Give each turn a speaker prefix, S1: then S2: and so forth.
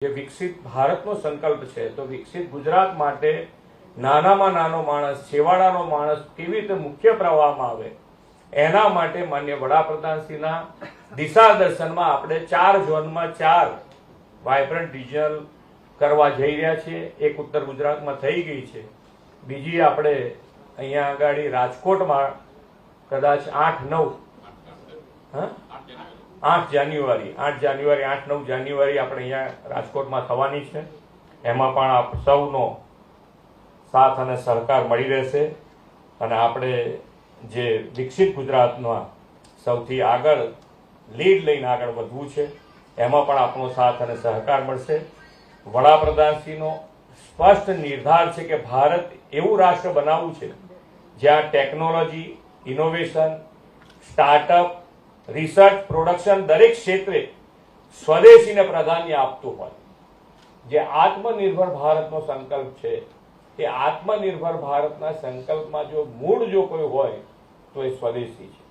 S1: જે વિકસિત ભારતનો સંકલ્પ છે તો વિકસિત ગુજરાત માટે નાનામાં નાનો માણસ છેવાડાનો માણસ કેવી રીતે મુખ્ય પ્રવાહમાં આવે એના માટે માન્ય વડાપ્રધાનશ્રીના દિશા દર્શનમાં આપણે 4 ઝોનમાં 4 વાઇબ્રન્ટ રિજનલ કરવા જઈ રહ્યા છીએ। એક ઉત્તર ગુજરાતમાં થઈ ગઈ છે, બીજી આપણે અહીંયા આગળ રાજકોટમાં કદાચ 8 જાન્યુઆરી 8-9 જાન્યુઆરી આપણે અહીંયા રાજકોટમાં થવાની છે। એમાં પણ આપ સૌનો સાથ અને સહકાર મળી રહેશે અને આપણે જે વિકસિત ગુજરાતમાં સૌથી આગળ લીડ લઈને આગળ વધવું છે એમાં પણ આપણો સાથ અને સહકાર મળશે। વડાપ્રધાનશ્રીનો સ્પષ્ટ નિર્ધાર છે કે ભારત એવું રાષ્ટ્ર બનાવવું છે જ્યાં technology, innovation, startup, research, production દરેક ક્ષેત્રે સ્વદેશીને પ્રાધાન્ય આપતું હોય। જે આત્મનિર્ભર ભારતનો સંકલ્પ છે એ આત્મનિર્ભર ભારતના સંકલ્પમાં જો મૂળ જો કોઈ હોય તો એ સ્વદેશી છે।